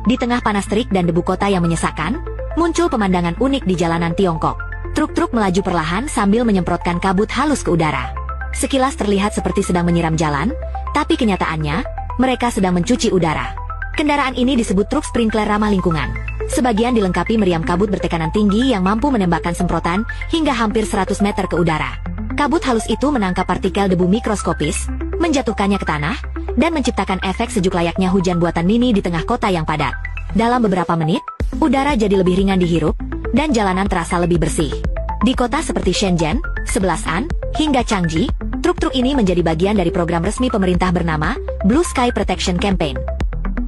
Di tengah panas terik dan debu kota yang menyesakkan, muncul pemandangan unik di jalanan Tiongkok. Truk-truk melaju perlahan sambil menyemprotkan kabut halus ke udara. Sekilas terlihat seperti sedang menyiram jalan, tapi kenyataannya, mereka sedang mencuci udara. Kendaraan ini disebut truk sprinkler ramah lingkungan. Sebagian dilengkapi meriam kabut bertekanan tinggi yang mampu menembakkan semprotan hingga hampir 100 meter ke udara. Kabut halus itu menangkap partikel debu mikroskopis, menjatuhkannya ke tanah, dan menciptakan efek sejuk layaknya hujan buatan Mini di tengah kota yang padat. Dalam beberapa menit, udara jadi lebih ringan dihirup, dan jalanan terasa lebih bersih. Di kota seperti Shenzhen, Sebelasan, hingga Changji, truk-truk ini menjadi bagian dari program resmi pemerintah bernama Blue Sky Protection Campaign.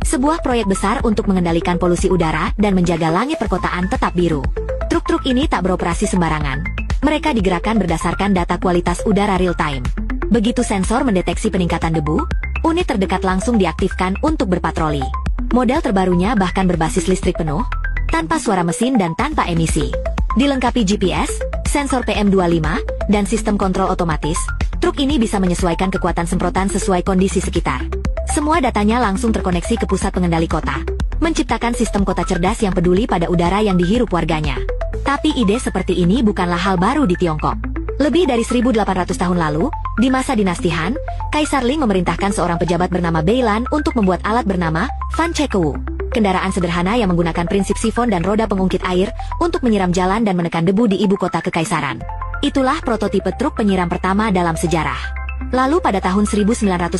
Sebuah proyek besar untuk mengendalikan polusi udara dan menjaga langit perkotaan tetap biru. Truk-truk ini tak beroperasi sembarangan. Mereka digerakkan berdasarkan data kualitas udara real-time. Begitu sensor mendeteksi peningkatan debu, unit terdekat langsung diaktifkan untuk berpatroli. Model terbarunya bahkan berbasis listrik penuh, tanpa suara mesin dan tanpa emisi. Dilengkapi GPS, sensor PM25, dan sistem kontrol otomatis, truk ini bisa menyesuaikan kekuatan semprotan sesuai kondisi sekitar. Semua datanya langsung terkoneksi ke pusat pengendali kota, menciptakan sistem kota cerdas yang peduli pada udara yang dihirup warganya. Tapi ide seperti ini bukanlah hal baru di Tiongkok. Lebih dari 1800 tahun lalu, di masa dinasti Han, Kaisar Ling memerintahkan seorang pejabat bernama Beilan untuk membuat alat bernama Fan Chekewu. Kendaraan sederhana yang menggunakan prinsip sifon dan roda pengungkit air untuk menyiram jalan dan menekan debu di ibu kota kekaisaran. Itulah prototipe truk penyiram pertama dalam sejarah. Lalu pada tahun 1967,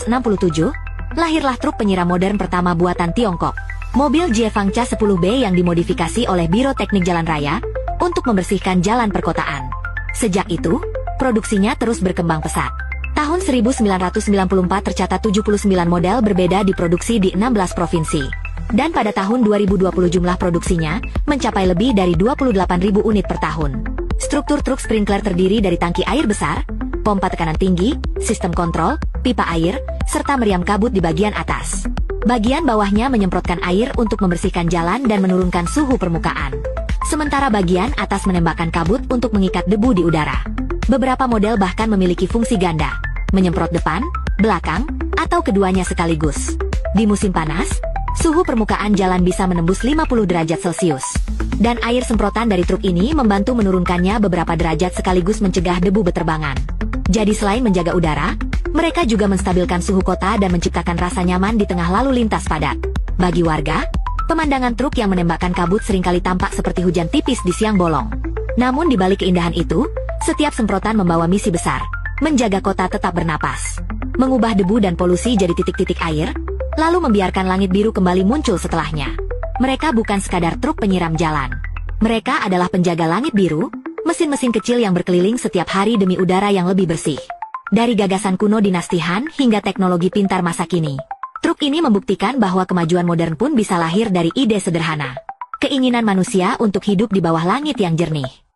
lahirlah truk penyiram modern pertama buatan Tiongkok, mobil Jiefangcha 10B yang dimodifikasi oleh Biro Teknik Jalan Raya untuk membersihkan jalan perkotaan. Sejak itu, produksinya terus berkembang pesat. Tahun 1994 tercatat 79 model berbeda diproduksi di 16 provinsi. Dan pada tahun 2020 jumlah produksinya mencapai lebih dari 28.000 unit per tahun. Struktur truk sprinkler terdiri dari tangki air besar, pompa tekanan tinggi, sistem kontrol, pipa air, serta meriam kabut di bagian atas. Bagian bawahnya menyemprotkan air untuk membersihkan jalan dan menurunkan suhu permukaan. Sementara bagian atas menembakkan kabut untuk mengikat debu di udara. Beberapa model bahkan memiliki fungsi ganda, menyemprot depan, belakang, atau keduanya sekaligus. Di musim panas, suhu permukaan jalan bisa menembus 50 derajat Celcius. Dan air semprotan dari truk ini membantu menurunkannya beberapa derajat sekaligus mencegah debu beterbangan. Jadi selain menjaga udara, mereka juga menstabilkan suhu kota dan menciptakan rasa nyaman di tengah lalu lintas padat. Bagi warga, pemandangan truk yang menembakkan kabut seringkali tampak seperti hujan tipis di siang bolong. Namun di balik keindahan itu, setiap semprotan membawa misi besar, menjaga kota tetap bernapas. Mengubah debu dan polusi jadi titik-titik air, lalu membiarkan langit biru kembali muncul setelahnya. Mereka bukan sekadar truk penyiram jalan. Mereka adalah penjaga langit biru, mesin-mesin kecil yang berkeliling setiap hari demi udara yang lebih bersih. Dari gagasan kuno dinasti Han hingga teknologi pintar masa kini, truk ini membuktikan bahwa kemajuan modern pun bisa lahir dari ide sederhana. Keinginan manusia untuk hidup di bawah langit yang jernih.